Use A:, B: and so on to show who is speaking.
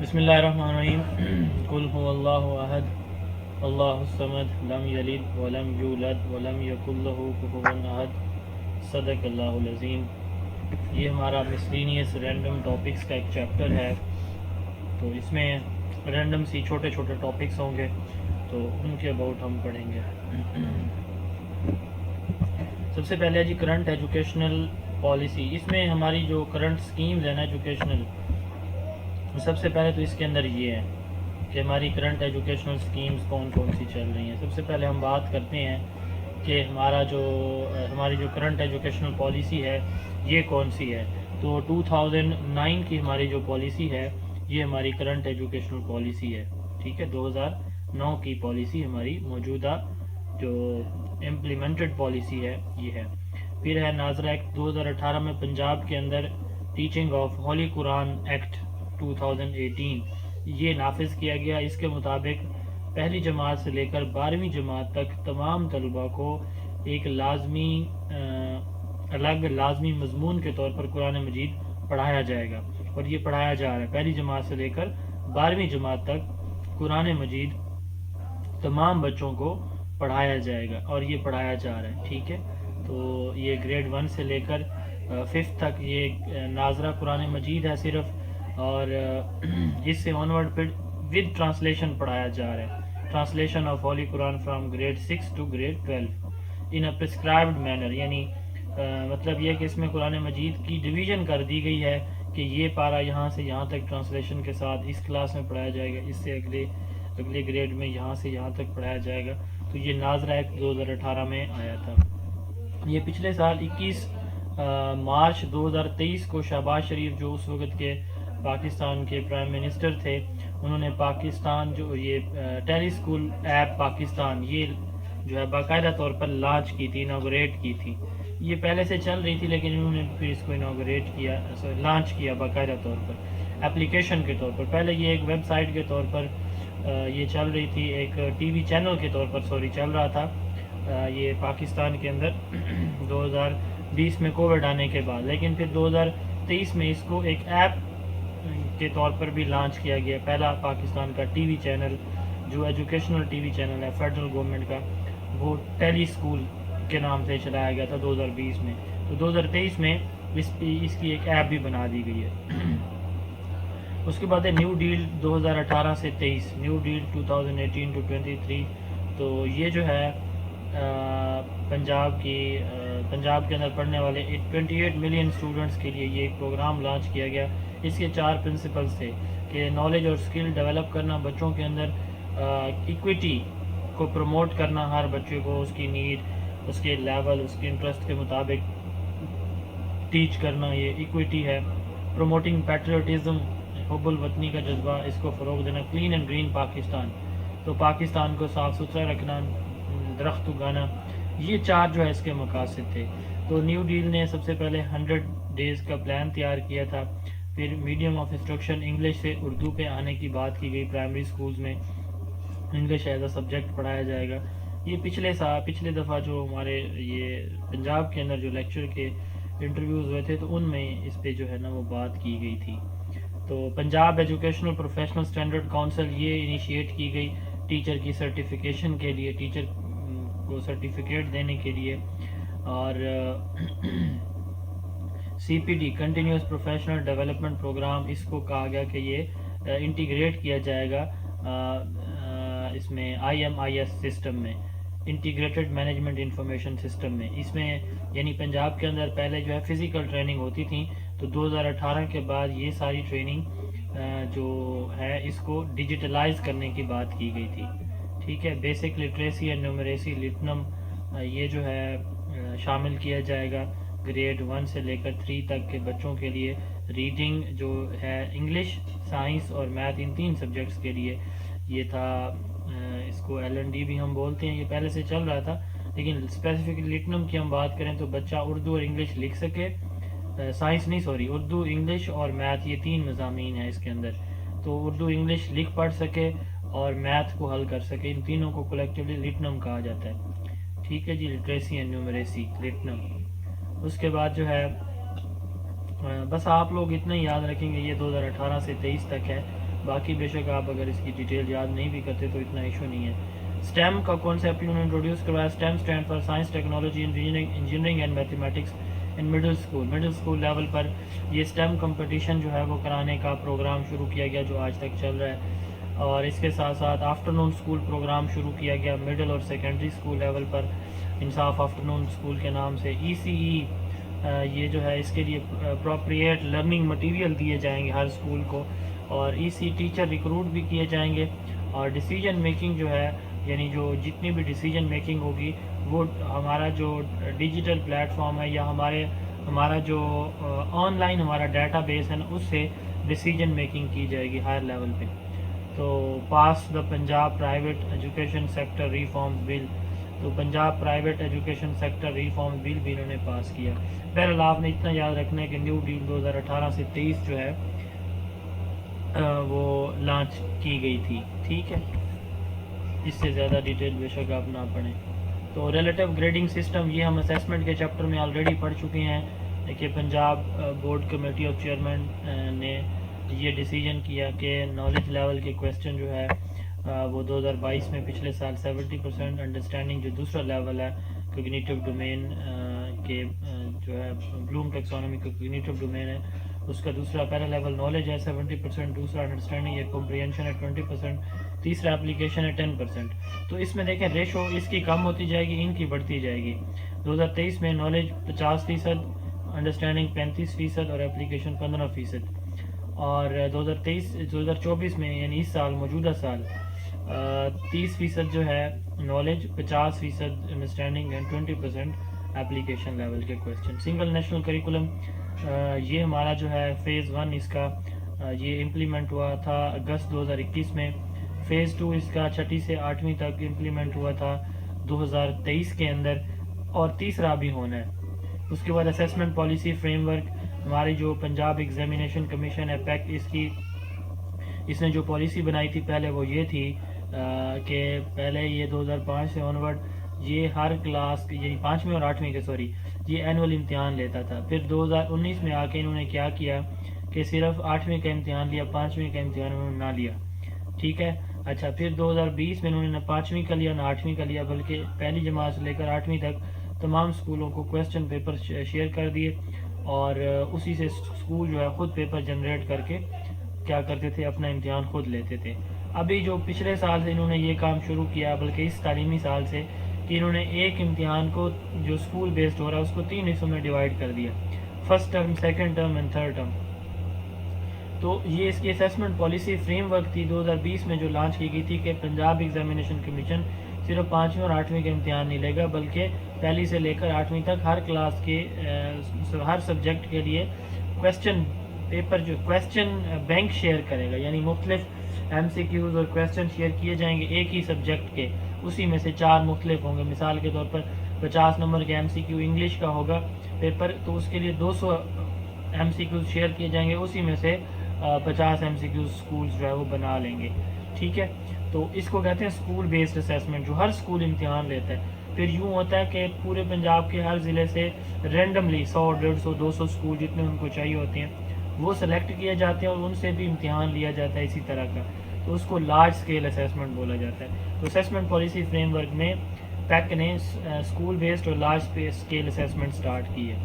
A: بسم اللہ الرحمن الرحیم قل هو اللہ احد اللہ الصمد لم یلد ولم یولد ولم یکن له کفوا احد صدق اللہ العظیم۔ یہ ہمارا مسلینیس رینڈم ٹاپکس کا ایک چیپٹر ہے، تو اس میں رینڈم سی چھوٹے چھوٹے ٹاپکس ہوں گے، تو ان کے اباؤٹ ہم پڑھیں گے۔ سب سے پہلے جی کرنٹ ایجوکیشنل پالیسی، اس میں ہماری جو کرنٹ اسکیمز ہیں نا ایجوکیشنل، سب سے پہلے تو اس کے اندر یہ ہے کہ ہماری کرنٹ ایجوکیشنل اسکیمز کون کون سی چل رہی ہیں۔ سب سے پہلے ہم بات کرتے ہیں کہ ہماری جو کرنٹ ایجوکیشنل پالیسی ہے یہ کون سی ہے۔ تو 2009 کی ہماری جو پالیسی ہے یہ ہماری کرنٹ ایجوکیشنل پالیسی ہے، ٹھیک ہے۔ 2009 کی پالیسی ہماری موجودہ جو امپلیمنٹڈ پالیسی ہے یہ ہے۔ پھر ہے ناظرہ ایکٹ 2018 میں پنجاب کے اندر teaching of holy Quran act 2018 یہ نافذ کیا گیا۔ اس کے مطابق پہلی جماعت سے لے کر 12ویں جماعت تک تمام طلباء کو ایک الگ لازمی مضمون کے طور پر قرآن مجید پڑھایا جائے گا، اور یہ پڑھایا جا رہا ہے۔ پہلی جماعت سے لے کر 12ویں جماعت تک قرآن مجید تمام بچوں کو پڑھایا جائے گا، اور یہ پڑھایا جا رہا ہے، ٹھیک ہے۔ تو یہ گریڈ 1 سے لے کر 5 تک یہ ناظرہ قرآن مجید ہے صرف، اور اس سے آنورڈ پھر ود ٹرانسلیشن پڑھایا جا رہا ہے، translation of holy Quran from grade 6 to grade 12 in a prescribed manner, یعنی مطلب یہ کہ اس میں قرآن مجید کی ڈویژن کر دی گئی ہے کہ یہ پارہ یہاں سے یہاں تک ٹرانسلیشن کے ساتھ اس کلاس میں پڑھایا جائے گا، اس سے اگلے گریڈ میں یہاں سے یہاں تک پڑھایا جائے گا۔ تو یہ ناظرہ ایکٹ 2018 میں آیا تھا۔ یہ پچھلے سال 21 مارچ 2023 کو شہباز شریف جو اس وقت کے پاکستان کے پرائم منسٹر تھے، انہوں نے پاکستان جو یہ ٹیلی اسکول ایپ پاکستان یہ جو ہے باقاعدہ طور پر لانچ کی تھی، انوگریٹ کی تھی۔ یہ پہلے سے چل رہی تھی لیکن انہوں نے پھر اس کو انوگریٹ کیا، لانچ کیا باقاعدہ طور پر اپلیکیشن کے طور پر۔ پہلے یہ ایک ویب سائٹ کے طور پر یہ چل رہی تھی، ایک ٹی وی چینل کے طور پر چل رہا تھا یہ پاکستان کے اندر 2020 میں کووڈ آنے کے بعد، لیکن پھر 2023 میں اس کو ایک ایپ کے طور پر بھی لانچ کیا گیا۔ پہلا پاکستان کا ٹی وی چینل جو ایجوکیشنل ٹی وی چینل ہے فیڈرل گورنمنٹ کا، وہ ٹیلی اسکول کے نام سے چلایا گیا تھا 2020 میں۔ تو 2023 میں اس کی ایک ایپ بھی بنا دی گئی ہے۔ اس کے بعد ہے نیو ڈیل 2018 سے 23، نیو ڈیل 2018 ٹو 23۔ تو یہ جو ہے پنجاب کے اندر پڑھنے والے 28 ملین اسٹوڈنٹس کے لیے یہ ایک پروگرام لانچ کیا گیا۔ اس کے 4 پرنسپلز تھے کہ نالج اور اسکل ڈیولپ کرنا، بچوں کے اندر ایکویٹی کو پروموٹ کرنا، ہر بچے کو اس کی نیڈ، اس کے لیول، اس کے انٹرسٹ کے مطابق ٹیچ کرنا، یہ ایکویٹی ہے۔ پروموٹنگ پیٹریوٹزم، حب الوطنی کا جذبہ، اس کو فروغ دینا۔ کلین اینڈ گرین پاکستان، تو پاکستان کو صاف ستھرا رکھنا، درخت اگانا، یہ 4 جو ہے اس کے مقاصد تھے۔ تو نیو ڈیل نے سب سے پہلے 100 ڈیز کا پلان تیار کیا تھا۔ پھر میڈیم آف انسٹرکشن انگلش سے اردو پہ آنے کی بات کی گئی، پرائمری سکولز میں انگلش ایز اے سبجیکٹ پڑھایا جائے گا۔ یہ پچھلے دفعہ جو ہمارے یہ پنجاب کے اندر جو لیکچر کے انٹرویوز ہوئے تھے تو ان میں اس پہ جو ہے نا وہ بات کی گئی تھی۔ تو Punjab educational professional standard council یہ انیشیٹ کی گئی ٹیچر کی سرٹیفیکیشن کے لیے، ٹیچر کو سرٹیفکیٹ دینے کے لیے۔ اور C P D continuous professional development programme, اس کو کہا گیا کہ یہ انٹیگریٹ کیا جائے گا اس میں IMIS سسٹم میں، انٹیگریٹڈ مینجمنٹ انفارمیشن سسٹم میں۔ اس میں یعنی پنجاب کے اندر پہلے جو ہے فزیکل ٹریننگ ہوتی تھی، تو 2018 کے بعد یہ ساری ٹریننگ جو ہے اس کو ڈیجیٹلائز کرنے کی بات کی گئی تھی، ٹھیک ہے۔ بیسک لٹریسی اینڈ نیومریسی لٹنم یہ جو ہے شامل کیا جائے گا گریڈ 1 سے لے کر 3 تک کے بچوں کے لیے۔ ریڈنگ جو ہے انگلش، سائنس اور میتھ، ان 3 سبجیکٹس کے لیے یہ تھا۔ اس کو LND بھی ہم بولتے ہیں، یہ پہلے سے چل رہا تھا لیکن اسپیسیفک لٹنم کی ہم بات کریں تو بچہ اردو اور انگلش لکھ سکے، اردو انگلش اور میتھ، یہ 3 مضامین ہیں اس کے اندر، تو اردو انگلش لکھ پڑھ سکے اور میتھ کو حل کر سکے، ان تینوں کو کلیکٹیولی لٹنم کہا جاتا ہے، ٹھیک ہے جی، لٹریسی اینڈ نیومریسی لٹنم۔ اس کے بعد جو ہے بس آپ لوگ اتنا ہی یاد رکھیں گے، یہ 2018 سے 23 تک ہے۔ باقی بے شک آپ اگر اس کی ڈیٹیل یاد نہیں بھی کرتے تو اتنا ایشو نہیں ہے. اسٹیم کا کانسیپٹ انہوں نے انٹروڈیوس کروایا. STEM stand for science technology engineering and mathematics in middle school level پر یہ اسٹیم کمپٹیشن جو ہے وہ کرانے کا پروگرام شروع کیا گیا جو آج تک چل رہا ہے. اور اس کے ساتھ ساتھ آفٹرنون اسکول پروگرام شروع کیا گیا مڈل اور سیکنڈری اسکول لیول پر انصاف آفٹرنون اسکول کے نام سے. ECE یہ جو ہے اس کے لیے اپروپریٹ لرننگ مٹیریل دیے جائیں گے ہر اسکول کو, اور EC ٹیچر ریکروٹ بھی کیے جائیں گے. اور ڈیسیجن میکنگ جو ہے یعنی جو جتنی بھی ڈیسیجن میکنگ ہوگی وہ ہمارا جو ڈیجیٹل پلیٹ فارم ہے یا ہمارا جو آن لائن ہمارا ڈیٹا بیس ہے نا اس سے ڈیسیجن میکنگ کی جائے گی ہائر لیول پہ. تو pass the Punjab private education sector reforms bill, تو Punjab private education sector reforms bill بھی انہوں نے پاس کیا. بہرحال آپ نے اتنا یاد رکھنا ہے کہ نیو ڈیل 2018 سے 23 جو ہے وہ لانچ کی گئی تھی. ٹھیک ہے, اس سے زیادہ ڈیٹیل بے شک آپ نہ پڑھیں. تو ریلیٹیو گریڈنگ سسٹم یہ ہم اسیسمنٹ کے چیپٹر میں آلریڈی پڑھ چکے ہیں کہ Punjab board committee of chairman نے یہ ڈیسیجن کیا کہ نالج لیول کے کویسچن جو ہے وہ 2022 میں پچھلے سال 70%, انڈرسٹینڈنگ جو دوسرا لیول ہے کوگنیٹو ڈومین کے جو ہے بلوم ٹیکسانومی کا کوگنیٹو ڈومین ہے اس کا دوسرا پہلا لیول نالج ہے 70%, دوسرا انڈرسٹینڈنگ یا کمپریہنشن ہے 20%, تیسرا اپلیکیشن ہے 10%. تو اس میں دیکھیں ریشو اس کی کم ہوتی جائے گی, ان کی بڑھتی جائے گی. 2023 میں نالج 50%, انڈرسٹینڈنگ 35% اور اپلیکیشن 15%. اور 2024 میں یعنی اس سال موجودہ سال 30% جو ہے knowledge, 50% understanding and 20% application level کے کویسچن. سنگل نیشنل کریکولم یہ ہمارا جو ہے فیز 1 اس کا یہ امپلیمنٹ ہوا تھا اگست 2021 میں. فیز 2 اس کا 6 سے 8ویں تک امپلیمنٹ ہوا تھا 2023 کے اندر, اور تیسرا بھی ہونا ہے. اس کے بعد اسیسمنٹ پالیسی فریم ورک, ہماری جو پنجاب ایگزامینیشن کمیشن ہے پیک, اس نے جو پالیسی بنائی تھی پہلے وہ یہ تھی کہ پہلے یہ 2005 سے آنورڈ یہ ہر کلاس یعنی 5ویں اور 8ویں کے یہ اینول امتحان لیتا تھا. پھر 2019 میں آ کے انہوں نے کیا کیا کہ صرف 8ویں کا امتحان لیا, 5ویں کا امتحان انہوں نے نہ لیا. ٹھیک ہے, اچھا پھر 2020 میں انہوں نے نہ 5ویں کا لیا نہ 8ویں کا لیا, بلکہ پہلی جماعت سے لے کر 8ویں تک تمام اسکولوں کو کویسچن پیپر شیئر کر دیے, اور اسی سے اسکول جو ہے خود پیپر جنریٹ کر کے کیا کرتے تھے, اپنا امتحان خود لیتے تھے. ابھی جو پچھلے سال سے انہوں نے یہ کام شروع کیا, بلکہ اس تعلیمی سال سے, کہ انہوں نے ایک امتحان کو جو اسکول بیسڈ ہو رہا ہے اس کو 3 حصوں میں ڈیوائڈ کر دیا, first term, second term and third term. تو یہ اس کی اسیسمنٹ پالیسی فریم ورک تھی 2020 میں جو لانچ کی گئی تھی کہ پنجاب ایگزامینیشن کمیشن صرف 5ویں اور 8ویں کا امتحان نہیں لے گا, بلکہ پہلی سے لے کر 8ویں تک ہر کلاس کے ہر سبجیکٹ کے لیے کویسچن پیپر جو کویسچن بینک شیئر کرے گا. یعنی مختلف MCQs اور کویسچن شیئر کیے جائیں گے ایک ہی سبجیکٹ کے, اسی میں سے 4 مختلف ہوں گے. مثال کے طور پر 50 نمبر کے MCQ انگلش کا ہوگا پیپر, تو اس کے لیے 200 MCQs شیئر کیے جائیں گے, اسی میں سے 50 MCQs اسکولز جو ہے وہ بنا لیں گے. ٹھیک ہے, تو اس کو کہتے ہیں اسکول بیسڈ اسیسمنٹ, جو ہر اسکول امتحان لیتا ہے. پھر یوں ہوتا ہے کہ پورے پنجاب کے ہر ضلع سے رینڈملی 100, 150, 200 اسکول جتنے ان کو چاہیے ہوتے ہیں وہ سلیکٹ کیے جاتے ہیں, اور ان سے بھی امتحان لیا جاتا ہے اسی طرح کا. تو اس کو لارج اسکیل اسیسمنٹ بولا جاتا ہے. تو اسیسمنٹ پالیسی فریم ورک میں پیک نے اسکول بیسڈ اور لارج اسکیل اسیسمنٹ سٹارٹ کی ہے.